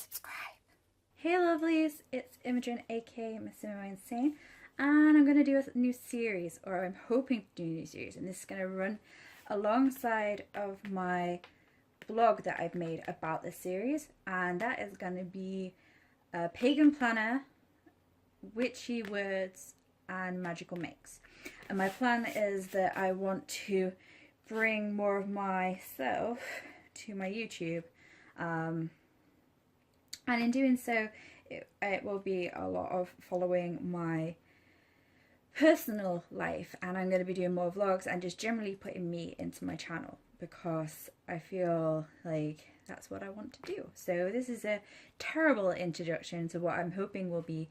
subscribe. Hey lovelies, it's Imogen aka missimoinsane, and I'm going to do a new series, or I'm hoping to do a new series, and this is going to run alongside of my blog that I've made about this series, and that is going to be a pagan planner, witchy words, and magical makes. And my plan is that I want to bring more of myself to my YouTube, and in doing so it will be a lot of following my personal life, and I'm going to be doing more vlogs and just generally putting me into my channel because I feel like that's what I want to do. So this is a terrible introduction to what I'm hoping will be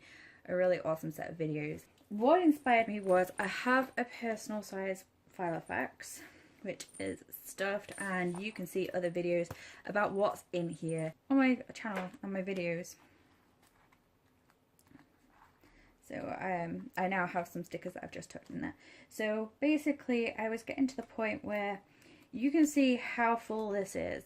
a really awesome set of videos. What inspired me was I have a personal size file of facts which is stuffed, and you can see other videos about what's in here on my channel, on my videos. So I now have some stickers that I've just tucked in there. So basically I was getting to the point where you can see how full this is.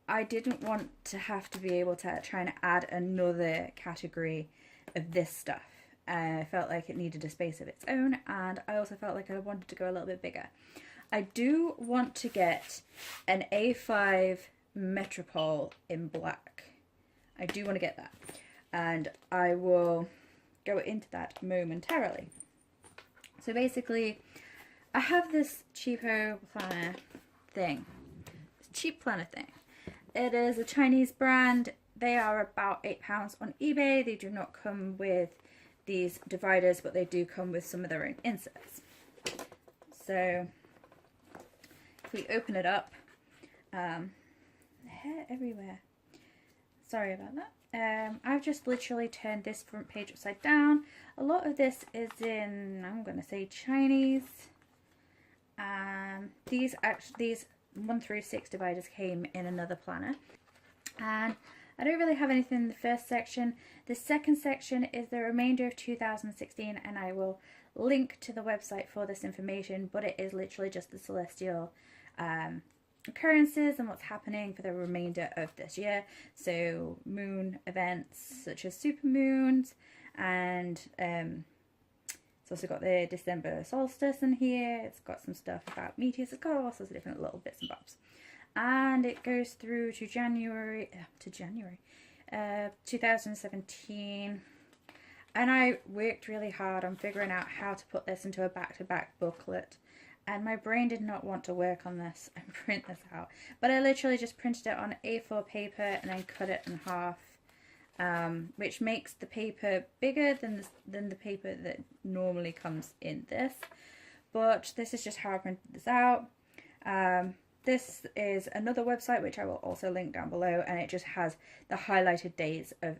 I didn't want to have to be able to try and add another category of this stuff. I felt like it needed a space of its own, and I also felt like I wanted to go a little bit bigger. I do want to get an A5 Metropole in black. I do want to get that, and I will go into that momentarily. So basically I have this cheapo planner thing, this cheap planner thing. It is a Chinese brand. They are about £8 on eBay. They do not come with these dividers, but they do come with some of their own inserts. So if we open it up, hair everywhere. Sorry about that. I've just literally turned this front page upside down. A lot of this is in, I'm going to say, Chinese. These 1 through 6 dividers came in another planner. And I don't really have anything in the first section. The second section is the remainder of 2016, and I will link to the website for this information, but it is literally just the celestial occurrences and what's happening for the remainder of this year. So moon events such as supermoons, and it's also got the December solstice in here. It's got some stuff about meteors. It's got all sorts of different little bits and bobs, and it goes through to January 2017. And I worked really hard on figuring out how to put this into a back-to-back booklet, and my brain did not want to work on this and print this out. But I literally just printed it on A4 paper and then cut it in half, which makes the paper bigger than the paper that normally comes in this. But this is just how I printed this out. This is another website which I will also link down below, and it just has the highlighted days of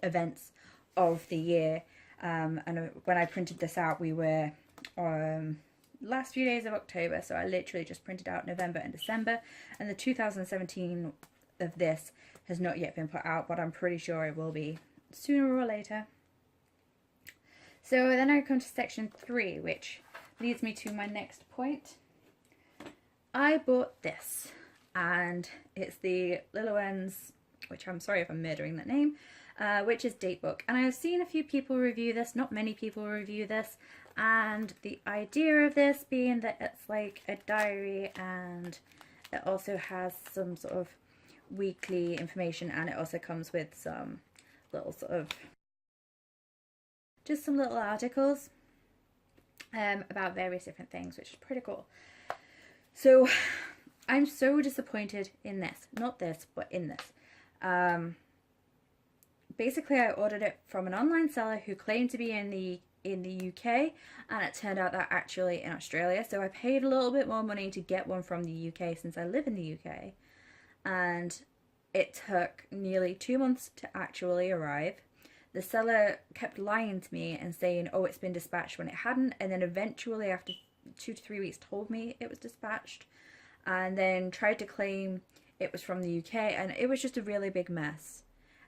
events of the year. And when I printed this out, we were last few days of October, so I literally just printed out November and December, and the 2017 of this has not yet been put out, but I'm pretty sure it will be sooner or later. So then I come to section 3, which leads me to my next point. I bought this, and it's the Lillowens, which I'm sorry if I'm murdering that name, which is date book. And I've seen a few people review this, not many people review this, and the idea of this being that it's like a diary, and it also has some sort of weekly information, and it also comes with some little sort of, just some little articles about various different things, which is pretty cool. So I'm so disappointed in this, not this, but in this. Basically I ordered it from an online seller who claimed to be in the UK, and it turned out that actually in Australia. So I paid a little bit more money to get one from the UK since I live in the UK, and it took nearly 2 months to actually arrive. The seller kept lying to me and saying, oh, it's been dispatched, when it hadn't, and then eventually after 2 to 3 weeks told me it was dispatched, and then tried to claim it was from the UK, and it was just a really big mess.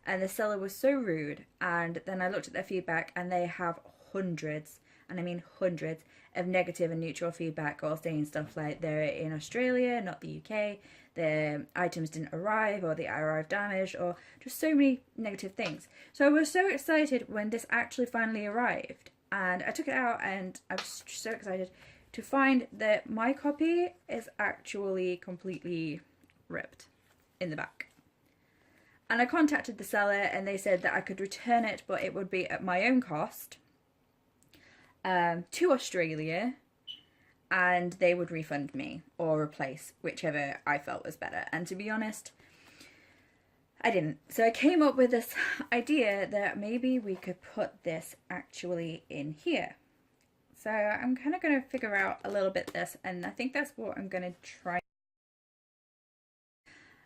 And the seller was so rude, and then I looked at their feedback, and they have hundreds and I mean hundreds, of negative and neutral feedback, all saying stuff like they're in Australia, not the UK, the items didn't arrive, or they arrived damaged, or just so many negative things. So I was so excited when this actually finally arrived, and I took it out, and I was so excited to find that my copy is actually completely ripped in the back. And I contacted the seller, and they said that I could return it, but it would be at my own cost to Australia, and they would refund me or replace, whichever I felt was better. And to be honest, I didn't. So I came up with this idea that maybe we could put this actually in here. So I'm kind of going to figure out a little bit this, and I think that's what I'm going to try.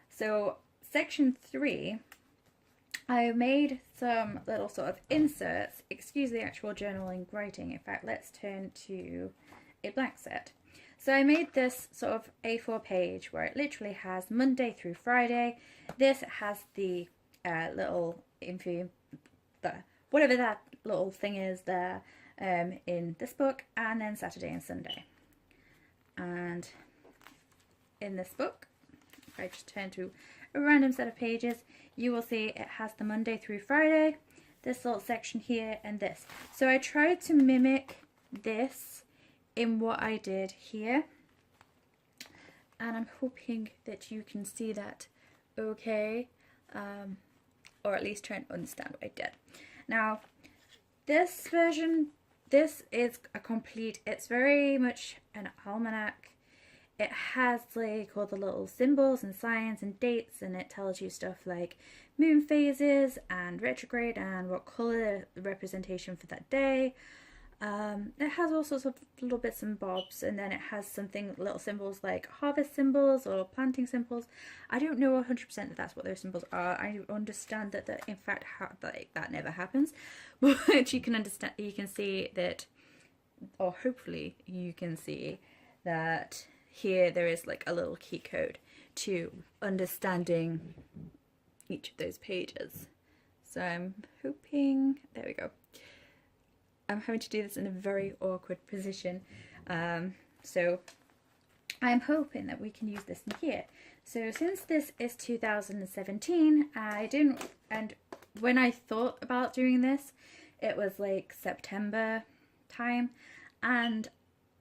So section 3, I made some little sort of inserts. Excuse the actual journaling writing. In fact, let's turn to a blank set. So I made this sort of A4 page where it literally has Monday through Friday. This has the little info, whatever that little thing is there in this book, and then Saturday and Sunday. And in this book, if I just turn to a random set of pages, you will see it has the Monday through Friday, this little section here, and this. So I tried to mimic this in what I did here, and I'm hoping that you can see that okay, or at least try and understand what I did. Now, this version, this is a complete, it's very much an almanac. It has like all the little symbols and signs and dates, and it tells you stuff like moon phases and retrograde and what colour representation for that day. It has all sorts of little bits and bobs, and then it has something, little symbols like harvest symbols or planting symbols. I don't know 100% that that's what those symbols are. I understand that in fact that never happens, but you can understand, you can see that, or hopefully you can see that here there is like a little key code to understanding each of those pages. So I'm hoping, there we go. I'm having to do this in a very awkward position. So I'm hoping that we can use this in here. So since this is 2017, I didn't, and when I thought about doing this, it was like September time, and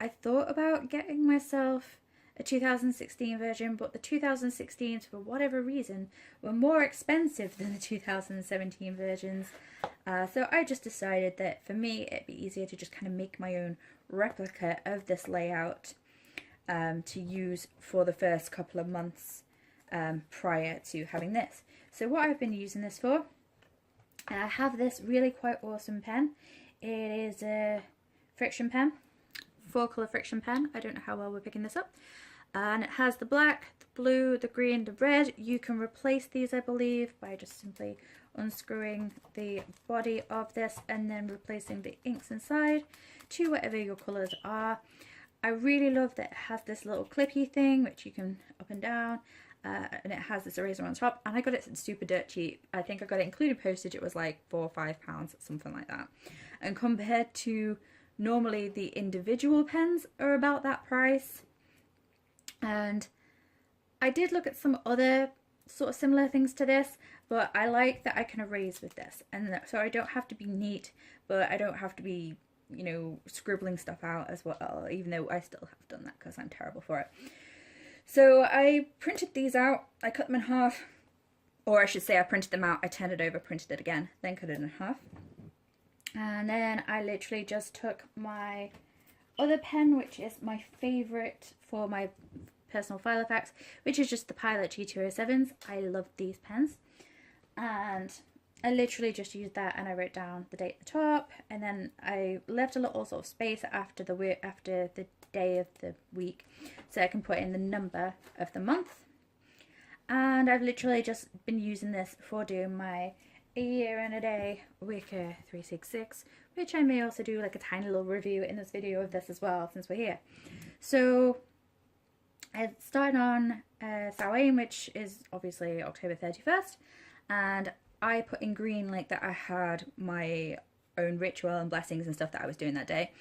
I thought about getting myself a 2016 version, but the 2016s, for whatever reason, were more expensive than the 2017 versions. So I just decided that for me it'd be easier to just kind of make my own replica of this layout to use for the first couple of months prior to having this. So what I've been using this for, I have this really quite awesome pen. It is a friction pen, 4-colour friction pen. I don't know how well we're picking this up. And it has the black, the blue, the green, the red. You can replace these, I believe, by just simply unscrewing the body of this and then replacing the inks inside to whatever your colours are. I really love that it has this little clippy thing which you can up and down, and it has this eraser on top, and I got it super dirt cheap. I think I got it including postage. It was like £4 or £5, something like that. And compared to normally the individual pens are about that price. And I did look at some other sort of similar things to this, but I like that I can erase with this, and so I don't have to be neat, but I don't have to be, you know, scribbling stuff out as well, even though I still have done that because I'm terrible for it. So I printed these out, I cut them in half, or I should say I printed them out, I turned it over, printed it again, then cut it in half. And then I literally just took my other pen, which is my favourite for my personal file effects, which is just the Pilot G207s. I love these pens, and I literally just used that, and I wrote down the date at the top, and then I left a little sort of space after the day of the week so I can put in the number of the month. And I've literally just been using this for doing my A Year and a Day Wicca 366, which I may also do like a tiny little review in this video of this as well, since we're here. So I started on Samhain, which is obviously October 31st, and I put in green like that I had my own ritual and blessings and stuff that I was doing that day.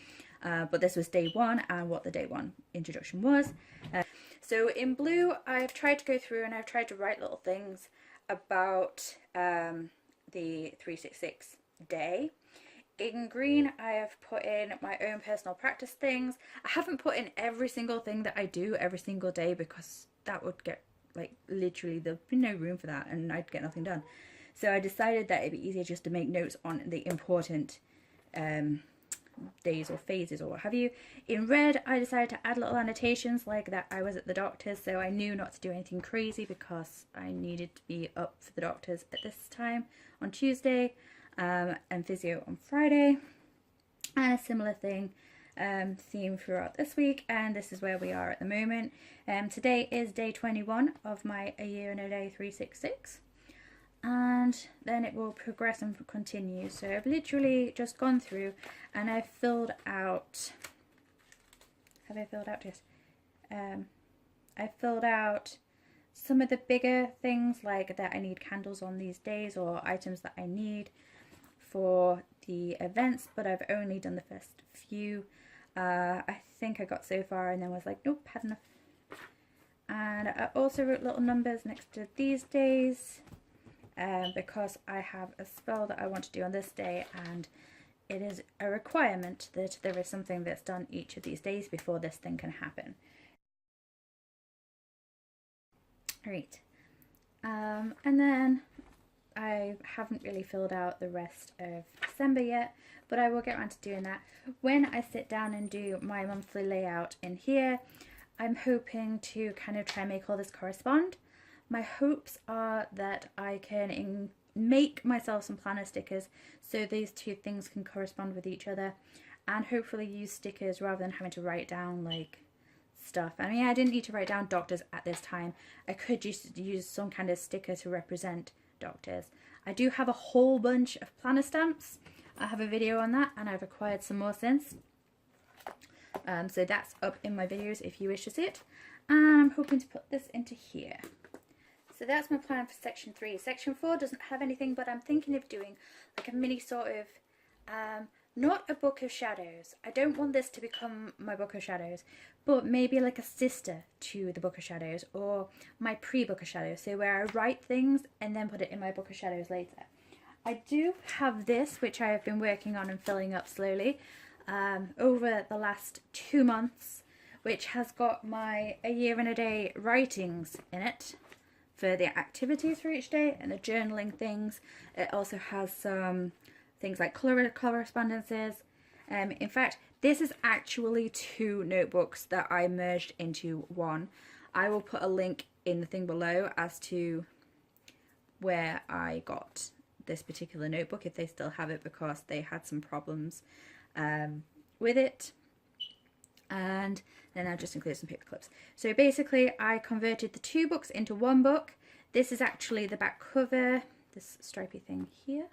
But this was day one and what the day one introduction was. So in blue, I've tried to go through and I've tried to write little things about the 366 day. In green, I have put in my own personal practice things. I haven't put in every single thing that I do every single day because that would get, like, literally, there'd be no room for that and I'd get nothing done. So I decided that it'd be easier just to make notes on the important days or phases or what have you. In red, I decided to add little annotations like that I was at the doctor's, so I knew not to do anything crazy because I needed to be up for the doctor's at this time on Tuesday, and physio on Friday, and a similar theme throughout this week, and this is where we are at the moment. Today is day 21 of my A Year in a Day 366, and then it will progress and continue. So I've literally just gone through and I've filled out, have I filled out this? I filled out some of the bigger things, like that I need candles on these days or items that I need for the events, but I've only done the first few. I think I got so far and then was like, nope, had enough. And I also wrote little numbers next to these days because I have a spell that I want to do on this day, and it is a requirement that there is something that's done each of these days before this thing can happen. Right. And then I haven't really filled out the rest of December yet, but I will get around to doing that when I sit down and do my monthly layout in here. I'm hoping to kind of try and make all this correspond. My hopes are that I can make myself some planner stickers so these two things can correspond with each other, and hopefully use stickers rather than having to write down like stuff. I mean, I didn't need to write down doctors at this time. I could just use some kind of sticker to represent doctors. I do have a whole bunch of planner stamps. I have a video on that and I've acquired some more since. So that's up in my videos if you wish to see it. And I'm hoping to put this into here. So that's my plan for section 3. Section 4 doesn't have anything, but I'm thinking of doing like a mini sort of, not a book of shadows. I don't want this to become my book of shadows, but maybe like a sister to the book of shadows, or my pre-book of shadows. So where I write things and then put it in my book of shadows later. I do have this, which I have been working on and filling up slowly over the last 2 months, which has got my A Year in a Day writings in it for the activities for each day and the journaling things. It also has some things like correspondences. In fact, this is actually 2 notebooks that I merged into one. I will put a link in the thing below as to where I got this particular notebook, if they still have it, because they had some problems with it. And then I'll just include some paper clips. So basically I converted the 2 books into 1 book. This is actually the back cover, this stripy thing here.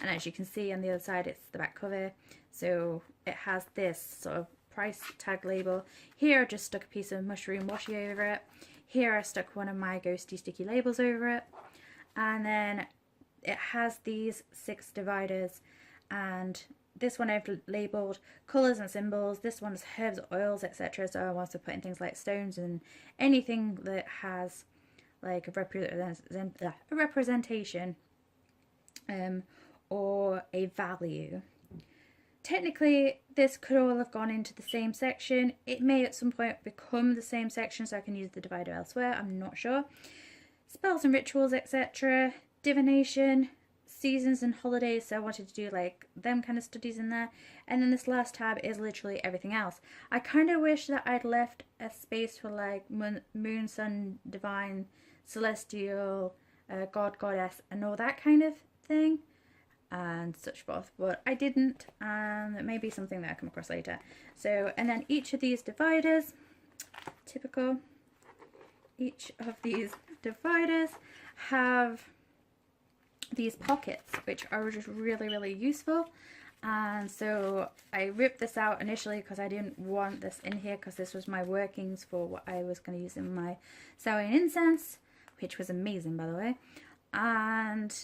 And as you can see on the other side, it's the back cover. So it has this sort of price tag label. Here I just stuck a piece of mushroom washi over it. Here I stuck one of my ghosty sticky labels over it. And then it has these 6 dividers, and this one I've labelled colours and symbols. This one's herbs, oils, etc. So I want to put in things like stones and anything that has like a representation or a value. Technically this could all have gone into the same section. It may at some point become the same section, so I can use the divider elsewhere, I'm not sure. Spells and rituals, etc. Divination, seasons and holidays, so I wanted to do like them kind of studies in there. And then this last tab is literally everything else. I kind of wish that I'd left a space for like moon, sun, divine, celestial, god, goddess, and all that kind of thing and such forth, but I didn't, and it may be something that I come across later. So, and then each of these dividers, typical, each of these dividers have these pockets, which are just really, really useful. And so I ripped this out initially because I didn't want this in here, because this was my workings for what I was going to use in my Samhain incense, which was amazing, by the way. And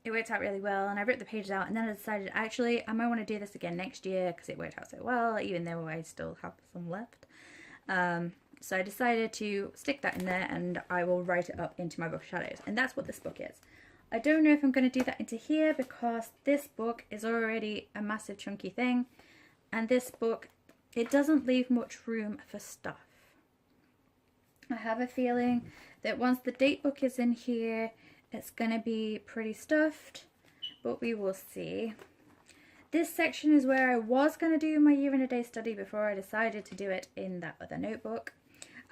it worked out really well, and I ripped the pages out, and then I decided actually I might want to do this again next year because it worked out so well, even though I still have some left. So I decided to stick that in there, and I will write it up into my book Shadows, and that's what this book is. I don't know if I'm going to do that into here because this book is already a massive chunky thing, and this book, it doesn't leave much room for stuff. I have a feeling that once the date book is in here, it's going to be pretty stuffed, but we will see. This section is where I was going to do my year in a day study before I decided to do it in that other notebook.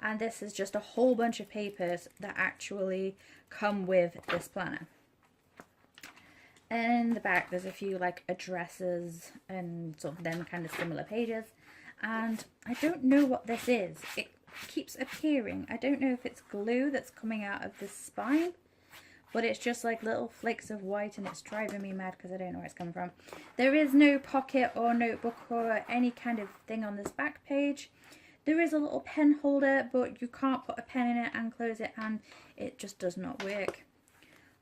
And this is just a whole bunch of papers that actually come with this planner. And in the back there's a few like addresses and sort of them kind of similar pages. And I don't know what this is. It keeps appearing. I don't know if it's glue that's coming out of the spine, but it's just like little flakes of white, and it's driving me mad because I don't know where it's coming from. There is no pocket or notebook or any kind of thing on this back page. There is a little pen holder, but you can't put a pen in it and close it, and it just does not work.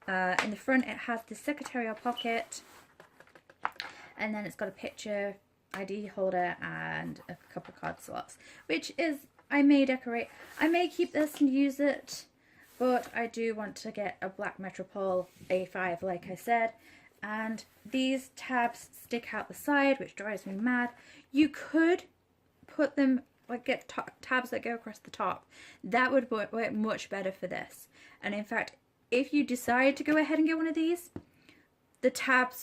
In the front it has the secretarial pocket, and then it's got a picture ID holder and a couple of card slots, which is, I may decorate. I may keep this and use it, but I do want to get a black Metropole A5 like I said, and these tabs stick out the side, which drives me mad. You could put them, like get tabs that go across the top. That would work much better for this. And in fact, if you decide to go ahead and get one of these, the top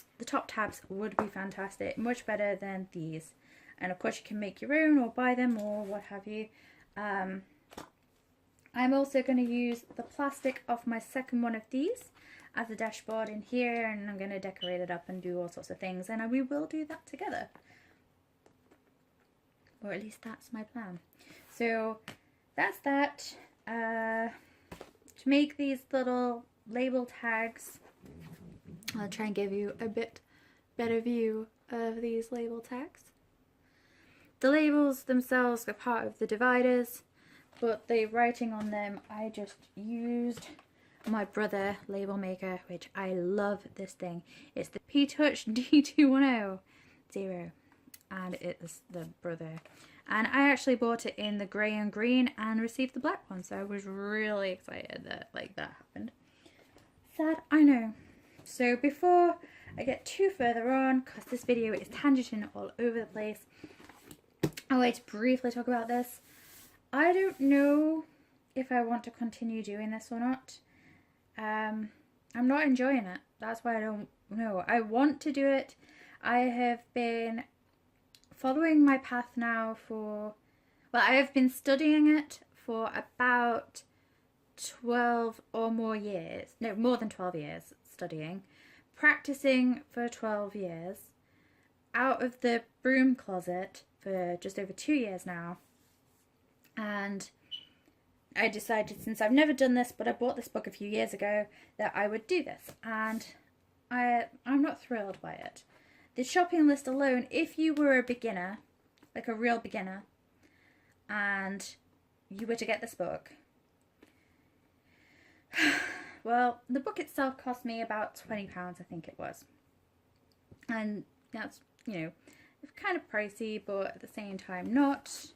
tabs would be fantastic, much better than these. And of course you can make your own or buy them or what have you. I'm also going to use the plastic off my second one of these as a dashboard in here, and I'm going to decorate it up and do all sorts of things, and we will do that together. Or at least that's my plan. So that's that. To make these little label tags, I'll try and give you a bit better view of these label tags. The labels themselves are part of the dividers, but the writing on them, I just used my Brother label maker, which I love this thing. It's the P-Touch D210, and it is the Brother. And I actually bought it in the grey and green and received the black one, so I was really excited that that happened. Sad, I know. So before I get too further on, because this video is tangenting all over the place, I want to briefly talk about this. I don't know if I want to continue doing this or not. I'm not enjoying it. That's why I don't know. I want to do it. I have been following my path now for, well, I have been studying it for about 12 or more years. No, more than 12 years studying. Practicing for 12 years. Out of the broom closet for just over 2 years now. And I decided, since I've never done this, but I bought this book a few years ago, that I would do this. And I'm not thrilled by it. The shopping list alone, if you were a beginner, like a real beginner, and you were to get this book, well, the book itself cost me about £20, I think it was. And that's, you know, kind of pricey, but at the same time not.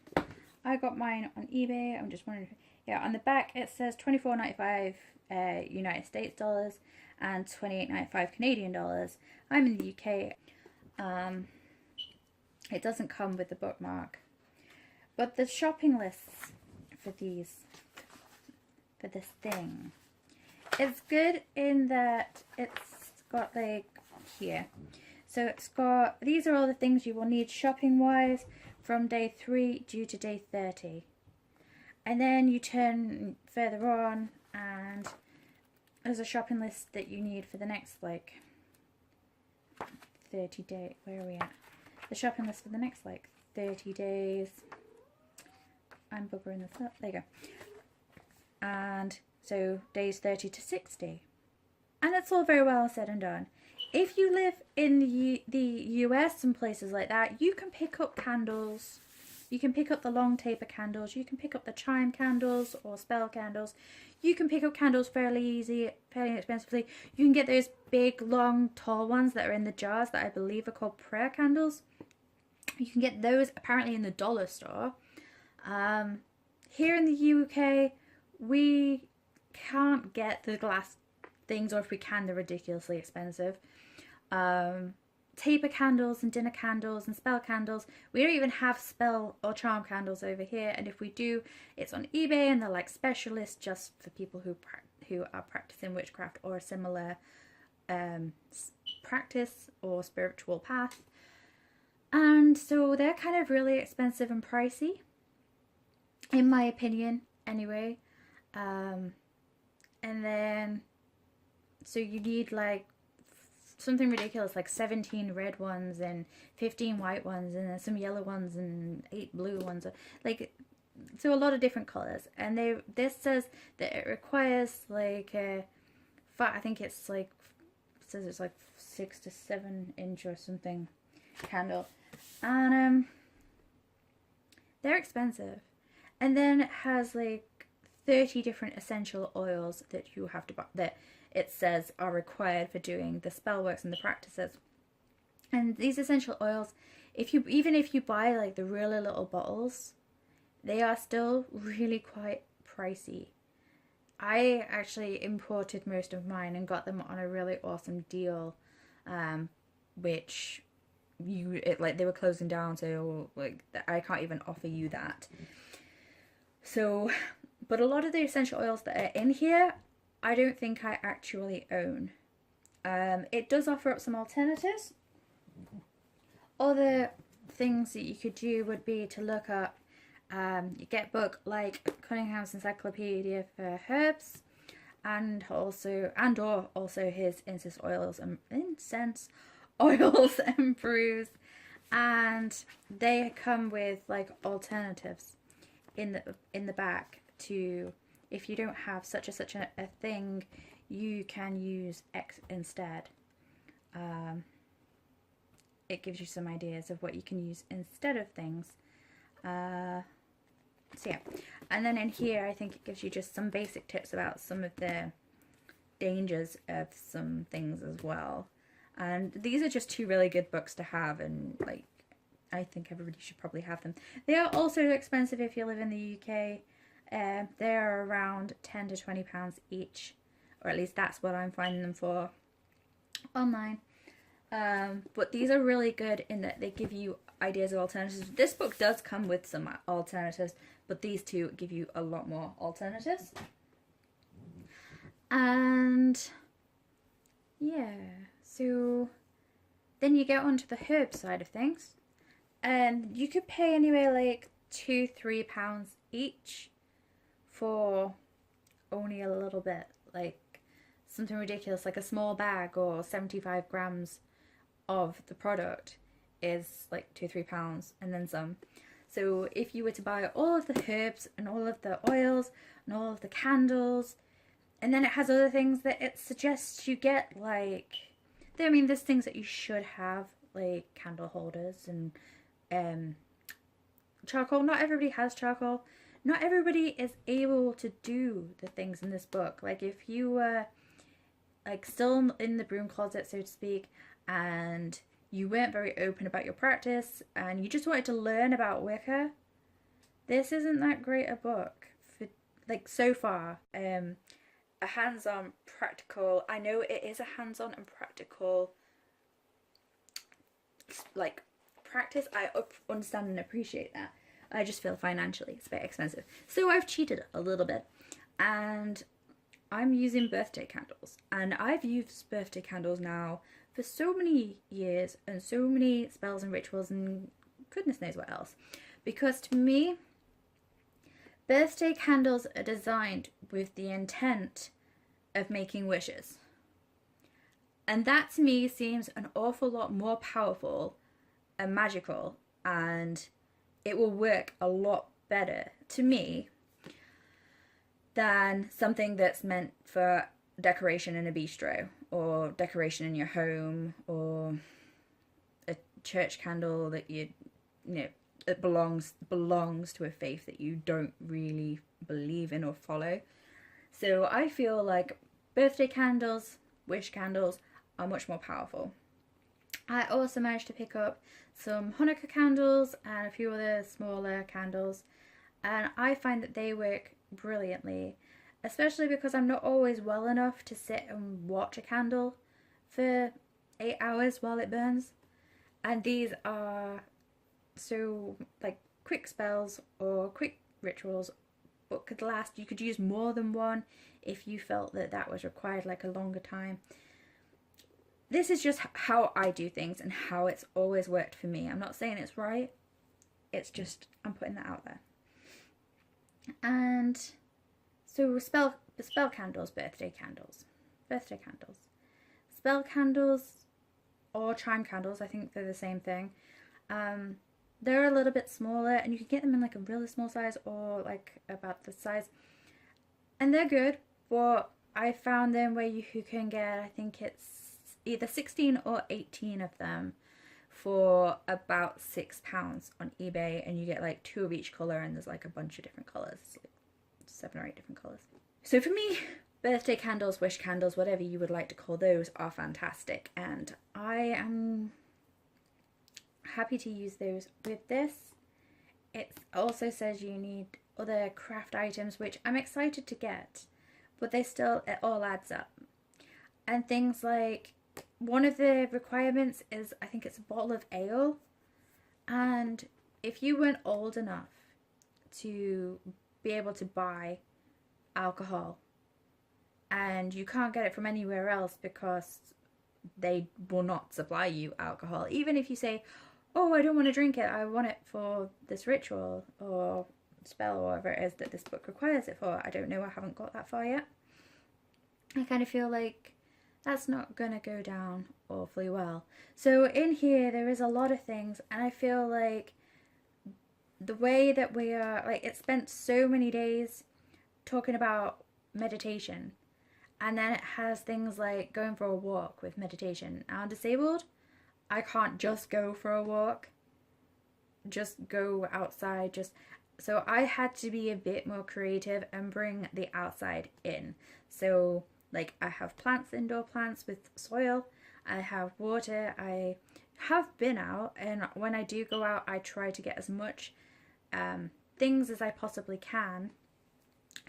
I got mine on eBay. I'm just wondering, yeah, on the back it says $24.95 United States dollars and $28.95 Canadian dollars. I'm in the UK. It doesn't come with the bookmark, but the shopping lists for this thing, it's good in that it's got like here. So it's got, these are all the things you will need shopping wise from day 3 due to day 30. And then you turn further on and there's a shopping list that you need for the next like 30 days. Where are we at? The shopping list for the next like 30 days. I'm buggering this up. There you go. And so days 30 to 60. And it's all very well said and done. If you live in the US and places like that, you can pick up candles. You can pick up the long taper candles. You can pick up the chime candles or spell candles. you can pick up candles fairly easy, fairly inexpensively. You can get those big, long, tall ones that are in the jars that I believe are called prayer candles. You can get those apparently in the dollar store. Here in the UK, we can't get the glass things, or if we can, they're ridiculously expensive. Taper candles and dinner candles and spell candles. We don't even have spell or charm candles over here, and if we do, it's on eBay, and they're like specialists just for people who are practicing witchcraft or a similar practice or spiritual path. And so they're kind of really expensive and pricey, in my opinion, anyway. And then, so you need like something ridiculous, like 17 red ones and 15 white ones and then some yellow ones and 8 blue ones. Like, so a lot of different colors. And this says that it requires like I think it's like, it says it's like 6 to 7 inch or something candle. And they're expensive. And then it has like 30 different essential oils that you have to buy, that it says are required for doing the spell works and the practices. And these essential oils, even if you buy like the really little bottles, they are still really quite pricey. I actually imported most of mine and got them on a really awesome deal, which they were closing down, so like I can't even offer you that. So, but a lot of the essential oils that are in here, I don't think I actually own. It does offer up some alternatives. Other things that you could do would be to look up, you get a book like Cunningham's Encyclopedia for Herbs, and also his incense oils and brews, and they come with like alternatives in the back to, if you don't have such a thing, you can use X instead. It gives you some ideas of what you can use instead of things. So yeah, and then in here I think it gives you just some basic tips about some of the dangers of some things as well. And these are just 2 really good books to have, and like I think everybody should probably have them. They are also expensive if you live in the UK. They're around £10 to £20 each, or at least that's what I'm finding them for online. But these are really good in that they give you ideas of alternatives. This book does come with some alternatives, but these 2 give you a lot more alternatives. And yeah, so then you get onto the herb side of things, and you could pay anywhere like £2-3 each for only a little bit, like something ridiculous, like a small bag or 75 grams of the product is like £2-3 and then some. So if you were to buy all of the herbs and all of the oils and all of the candles, and then it has other things that it suggests you get, like, I mean, there's things that you should have, like candle holders and charcoal. Not everybody has charcoal. Not everybody is able to do the things in this book. Like, if you were like still in the broom closet, so to speak, and you weren't very open about your practice and you just wanted to learn about Wicca, this isn't that great a book for, like, so far. A hands-on practical, I know it is a hands-on and practical like practice. I understand and appreciate that. I just feel financially it's a bit expensive, so I've cheated a little bit, and I'm using birthday candles, and I've used birthday candles now for so many years and so many spells and rituals and goodness knows what else, because to me birthday candles are designed with the intent of making wishes, and that to me seems an awful lot more powerful and magical, and it will work a lot better to me than something that's meant for decoration in a bistro or decoration in your home, or a church candle that you know it belongs to a faith that you don't really believe in or follow. So I feel like birthday candles, wish candles are much more powerful. I also managed to pick up some Hanukkah candles and a few other smaller candles, and I find that they work brilliantly, especially because I'm not always well enough to sit and watch a candle for 8 hours while it burns. And these are so like quick spells or quick rituals, but could last. You could use more than one if you felt that that was required, like a longer time. This is just how I do things and how it's always worked for me. I'm not saying it's right. It's just, I'm putting that out there. And so spell candles, birthday candles. Spell candles or chime candles, I think they're the same thing. They're a little bit smaller, and you can get them in like a really small size or like about this size. And they're good, but I found them where you can get, I think it's either 16 or 18 of them for about £6 on eBay, and you get like 2 of each colour, and there's like a bunch of different colours, like 7 or 8 different colours. So for me, birthday candles, wish candles, whatever you would like to call those, are fantastic, and I am happy to use those. With this, it also says you need other craft items, which I'm excited to get, but it all adds up. And things like, one of the requirements is, I think it's a bottle of ale, and if you weren't old enough to be able to buy alcohol, and you can't get it from anywhere else because they will not supply you alcohol, even if you say, oh, I don't want to drink it, I want it for this ritual or spell or whatever it is that this book requires it for. I don't know, I haven't got that far yet. I kind of feel like that's not going to go down awfully well. So in here there is a lot of things, and I feel like the way that we are, like, it spent so many days talking about meditation, and then it has things like going for a walk with meditation. Now I'm disabled, I can't just go for a walk, just go outside, so I had to be a bit more creative and bring the outside in. So like, I have plants, indoor plants with soil, I have water, I have been out, and when I do go out I try to get as much things as I possibly can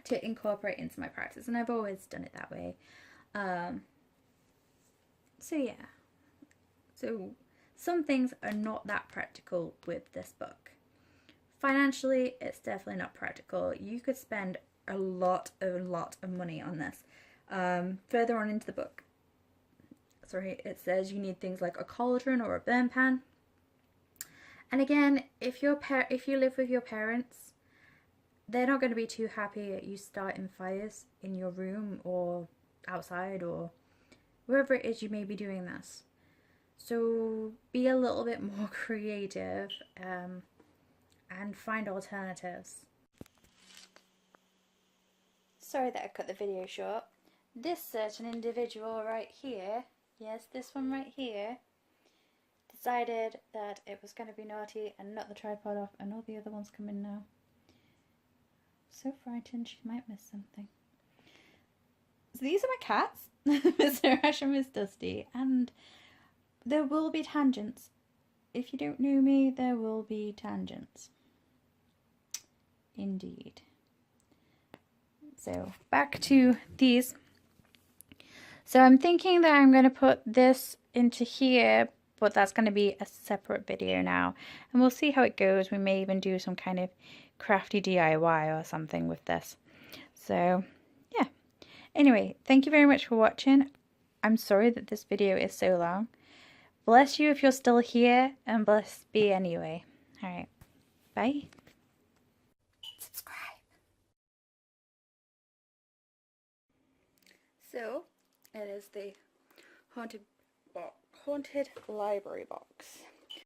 to incorporate into my practice, and I've always done it that way. So yeah, so some things are not that practical with this book. Financially, it's definitely not practical. You could spend a lot of money on this. Further on into the book, it says you need things like a cauldron or a burn pan. And again, if you live with your parents, they're not going to be too happy at you starting fires in your room or outside or wherever it is you may be doing this. So be a little bit more creative and find alternatives. Sorry that I cut the video short. This certain individual right here, yes, this one right here, decided that it was going to be naughty and knock the tripod off, and all the other ones come in now. So frightened she might miss something. So these are my cats, Mr. Ash and Miss Dusty, and there will be tangents. If you don't know me, there will be tangents. Indeed. So back to these. So I'm thinking that I'm going to put this into here, but that's going to be a separate video now. And we'll see how it goes. We may even do some kind of crafty DIY or something with this. So yeah. Anyway, thank you very much for watching. I'm sorry that this video is so long. Bless you if you're still here, and bless be anyway. Alright, bye. Subscribe. So, it is the haunted library box.